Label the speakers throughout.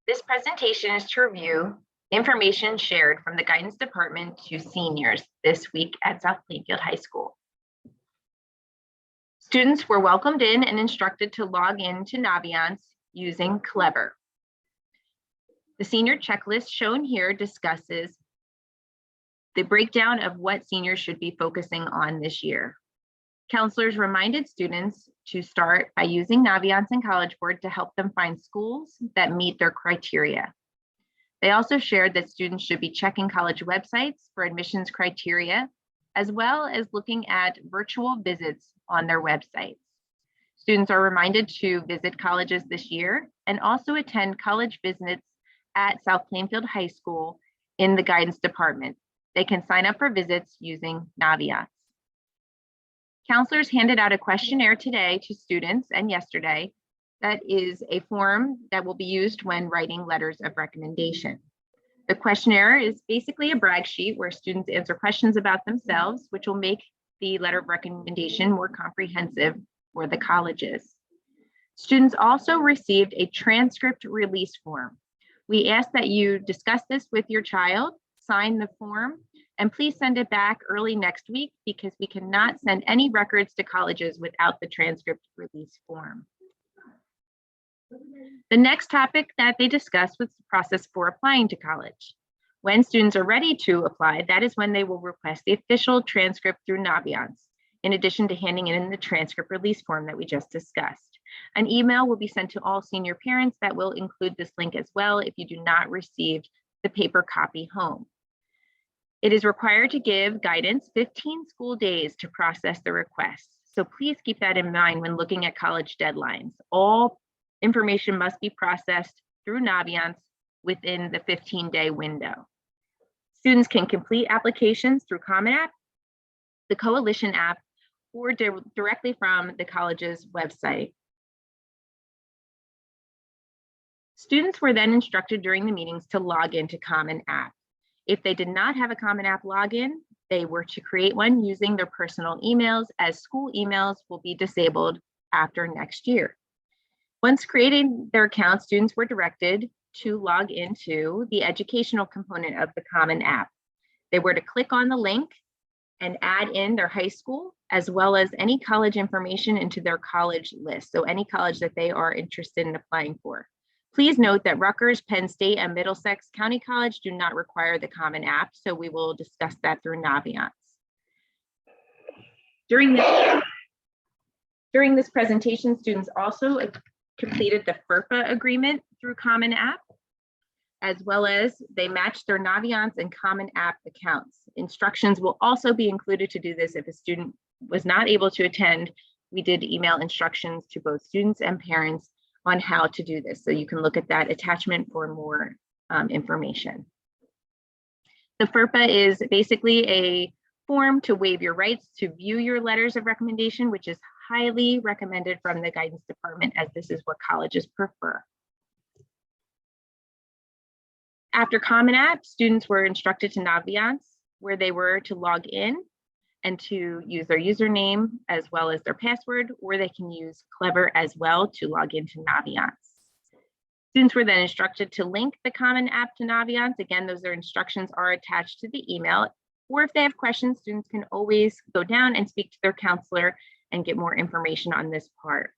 Speaker 1: This presentation is to review information shared from the guidance department to seniors this week at South Plainfield High School. Students were welcomed in and instructed to log in to Naviance using Clever. The senior checklist shown here discusses the breakdown of what seniors should be focusing on this year. Counselors reminded students to start by using Naviance and College Board to help them find schools that meet their criteria. They also shared that students should be checking college websites for admissions criteria, as well as looking at virtual visits on their websites. Students are reminded to visit colleges this year and also attend college visits at South Plainfield High School in the guidance department. They can sign up for visits using Naviance. Counselors handed out a questionnaire today to students and yesterday that is a form that will be used when writing letters of recommendation. The questionnaire is basically a brag sheet where students answer questions about themselves, which will make the letter of recommendation more comprehensive for the colleges. Students also received a transcript release form. We ask that you discuss this with your child, sign the form, and please send it back early next week because we cannot send any records to colleges without the transcript release form. The next topic that they discussed was the process for applying to college. When students are ready to apply, that is when they will request the official transcript through Naviance, in addition to handing in the transcript release form that we just discussed. An email will be sent to all senior parents that will include this link as well if you do not receive the paper copy home. It is required to give guidance 15 school days to process the request. So please keep that in mind when looking at college deadlines. All information must be processed through Naviance within the 15-day window. Students can complete applications through Common App, the Coalition app, or directly from the college's website. Students were then instructed during the meetings to log into Common App. If they did not have a Common App login, they were to create one using their personal emails, as school emails will be disabled after next year. Once creating their account, students were directed to log into the educational component of the Common App. They were to click on the link and add in their high school, as well as any college information into their college list. So any college that they are interested in applying for. Please note that Rutgers, Penn State, and Middlesex County College do not require the Common App, so we will discuss that through Naviance. During this presentation, students also completed the FERPA agreement through Common App, as well as they matched their Naviance and Common App accounts. Instructions will also be included to do this if a student was not able to attend. We did email instructions to both students and parents on how to do this. So you can look at that attachment for more information. The FERPA is basically a form to waive your rights to view your letters of recommendation, which is highly recommended from the guidance department, as this is what colleges prefer. After Common App, students were instructed to Naviance, where they were to log in and to use their username as well as their password, or they can use Clever as well to log into Naviance. Students were then instructed to link the Common App to Naviance. Again, those instructions are attached to the email, or if they have questions, students can always go down and speak to their counselor and get more information on this part.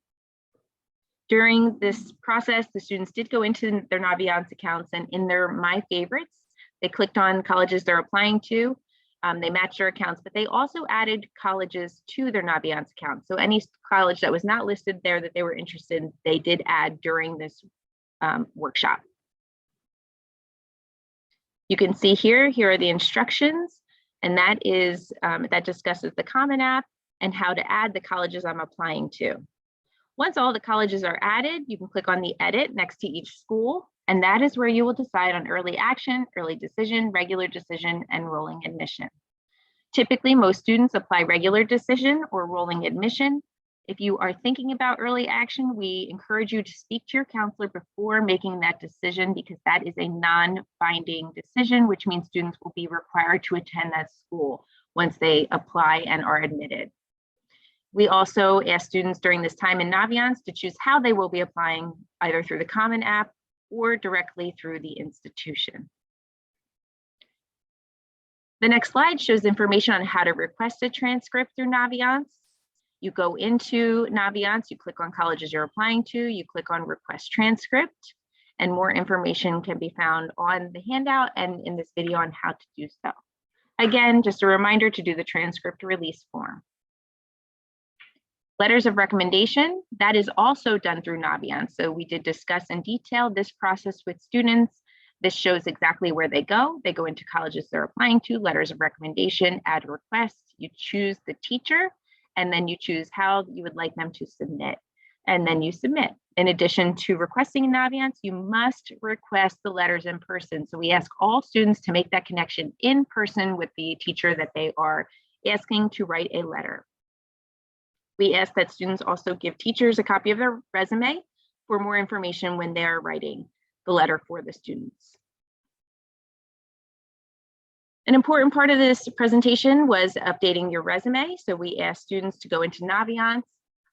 Speaker 1: During this process, the students did go into their Naviance accounts, and in their My Favorites, they clicked on colleges they're applying to. They matched their accounts, but they also added colleges to their Naviance account. So any college that was not listed there that they were interested in, they did add during this workshop. You can see here are the instructions, and that discusses the Common App and how to add the colleges I'm applying to. Once all the colleges are added, you can click on the edit next to each school, and that is where you will decide on early action, early decision, regular decision, and rolling admission. Typically, most students apply regular decision or rolling admission. If you are thinking about early action, we encourage you to speak to your counselor before making that decision, because that is a non-binding decision, which means students will be required to attend that school once they apply and are admitted. We also ask students during this time in Naviance to choose how they will be applying, either through the Common App or directly through the institution. The next slide shows information on how to request a transcript through Naviance. You go into Naviance, you click on colleges you're applying to, you click on request transcript, and more information can be found on the handout and in this video on how to do so. Again, just a reminder to do the transcript release form. Letters of recommendation, that is also done through Naviance. So we did discuss in detail this process with students. This shows exactly where they go. They go into colleges they're applying to, letters of recommendation, add a request, you choose the teacher, and then you choose how you would like them to submit, and then you submit. In addition to requesting in Naviance, you must request the letters in person. So we ask all students to make that connection in person with the teacher that they are asking to write a letter. We ask that students also give teachers a copy of their resume for more information when they're writing the letter for the students. An important part of this presentation was updating your resume. So we asked students to go into Naviance,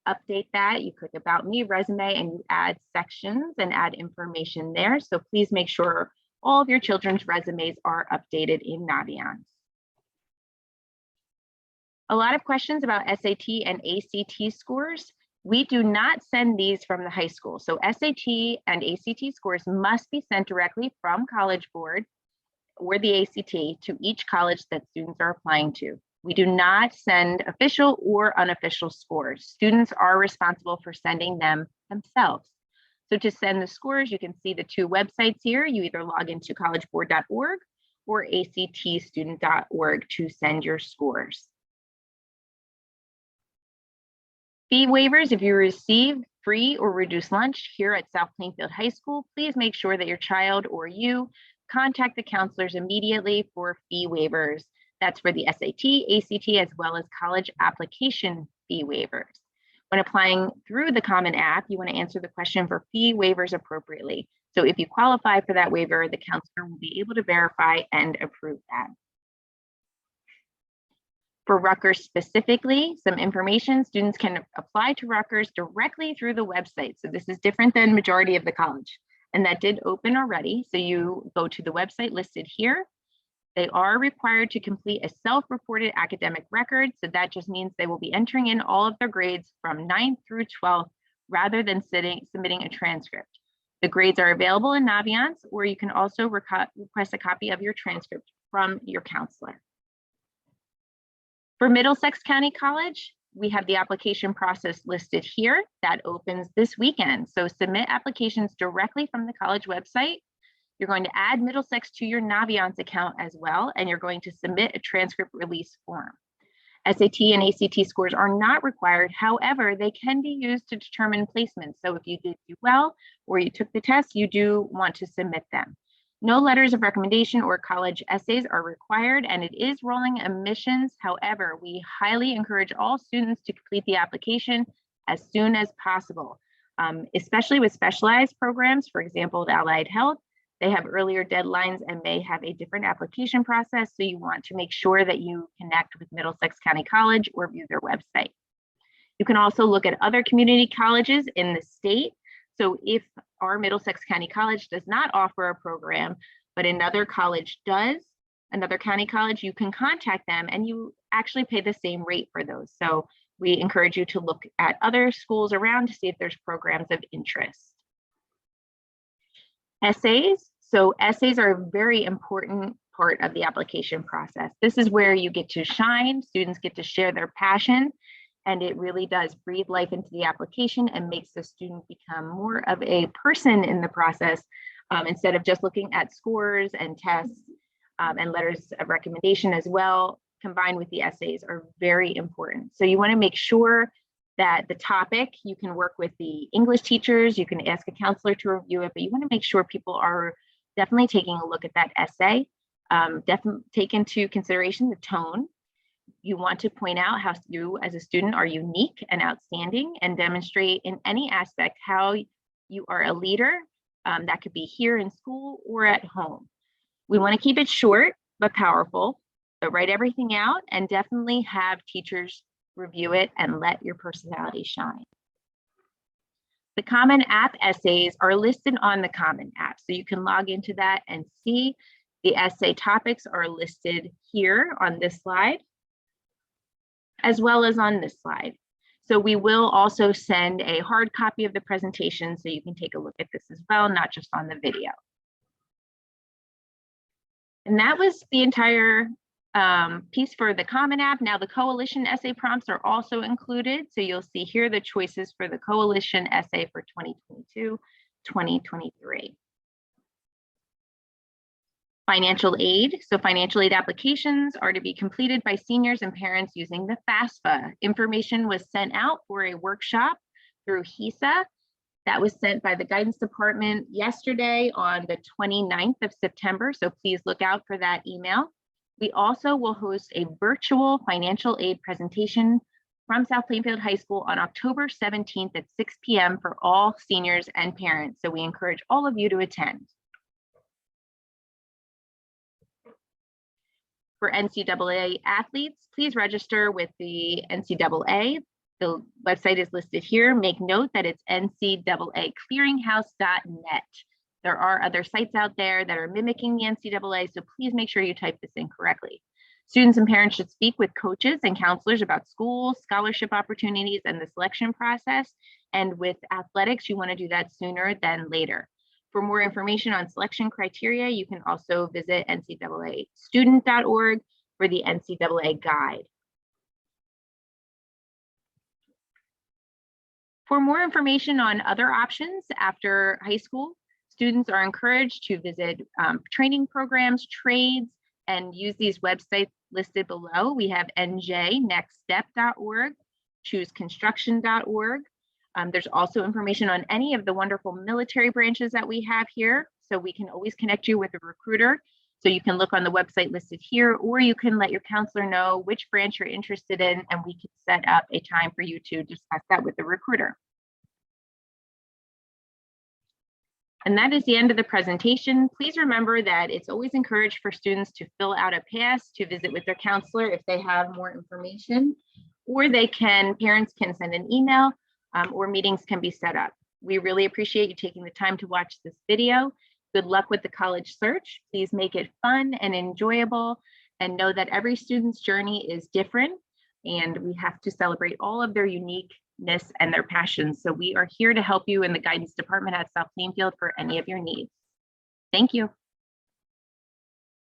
Speaker 1: update that. You click About Me, Resume, and you add sections and add information there. So please make sure all of your children's resumes are updated in Naviance. A lot of questions about SAT and ACT scores. We do not send these from the high school. So SAT and ACT scores must be sent directly from College Board or the ACT to each college that students are applying to. We do not send official or unofficial scores. Students are responsible for sending them themselves. So to send the scores, you can see the two websites here. You either log into collegeboard.org or actstudent.org to send your scores. Fee waivers, if you receive free or reduced lunch here at South Plainfield High School, please make sure that your child or you contact the counselors immediately for fee waivers. That's for the SAT, ACT, as well as college application fee waivers. When applying through the Common App, you want to answer the question for fee waivers appropriately. So if you qualify for that waiver, the counselor will be able to verify and approve that. For Rutgers specifically, some information, students can apply to Rutgers directly through the website. So this is different than majority of the college. And that did open already. So you go to the website listed here. They are required to complete a self-reported academic record. So that just means they will be entering in all of their grades from 9th through 12th rather than submitting a transcript. The grades are available in Naviance, or you can also request a copy of your transcript from your counselor. For Middlesex County College, we have the application process listed here that opens this weekend. So submit applications directly from the college website. You're going to add Middlesex to your Naviance account as well, and you're going to submit a transcript release form. SAT and ACT scores are not required. However, they can be used to determine placement. So if you did do well or you took the test, you do want to submit them. No letters of recommendation or college essays are required, and it is rolling admissions. However, we highly encourage all students to complete the application as soon as possible, especially with specialized programs. For example, the Allied Health, they have earlier deadlines and may have a different application process. So you want to make sure that you connect with Middlesex County College or view their website. You can also look at other community colleges in the state. So if our Middlesex County College does not offer a program, but another college does, another county college, you can contact them and you actually pay the same rate for those. So we encourage you to look at other schools around to see if there's programs of interest. Essays. So essays are a very important part of the application process. This is where you get to shine, students get to share their passion, and it really does breathe life into the application and makes the student become more of a person in the process instead of just looking at scores and tests and letters of recommendation as well, combined with the essays are very important. So you want to make sure that the topic, you can work with the English teachers, you can ask a counselor to review it, but you want to make sure people are definitely taking a look at that essay. Definitely take into consideration the tone. You want to point out how you as a student are unique and outstanding and demonstrate in any aspect how you are a leader. That could be here in school or at home. We want to keep it short but powerful, but write everything out and definitely have teachers review it and let your personality shine. The Common App essays are listed on the Common App, so you can log into that and see the essay topics are listed here on this slide, as well as on this slide. So we will also send a hard copy of the presentation so you can take a look at this as well, not just on the video. And that was the entire piece for the Common App. Now the Coalition essay prompts are also included. So you'll see here the choices for the Coalition essay for 2022-2023. Financial aid. So financial aid applications are to be completed by seniors and parents using the FAFSA. Information was sent out for a workshop through HESA. That was sent by the guidance department yesterday on the 29th of September. So please look out for that email. We also will host a virtual financial aid presentation from South Plainfield High School on October 17th at 6 p.m. for all seniors and parents. So we encourage all of you to attend. For NCAA athletes, please register with the NCAA. The website is listed here. Make note that it's ncaaclearinghouse.net. There are other sites out there that are mimicking the NCAA, so please make sure you type this in correctly. Students and parents should speak with coaches and counselors about schools, scholarship opportunities, and the selection process. And with athletics, you want to do that sooner than later. For more information on selection criteria, you can also visit ncaastudent.org for the NCAA guide. For more information on other options after high school, students are encouraged to visit training programs, trades, and use these websites listed below. We have njnextstep.org, chooseconstruction.org. There's also information on any of the wonderful military branches that we have here. So we can always connect you with a recruiter. So you can look on the website listed here, or you can let your counselor know which branch you're interested in, and we can set up a time for you to discuss that with the recruiter. And that is the end of the presentation. Please remember that it's always encouraged for students to fill out a pass to visit with their counselor if they have more information, or parents can send an email, or meetings can be set up. We really appreciate you taking the time to watch this video. Good luck with the college search. Please make it fun and enjoyable, and know that every student's journey is different, and we have to celebrate all of their uniqueness and their passions. So we are here to help you in the guidance department at South Plainfield for any of your needs. Thank you.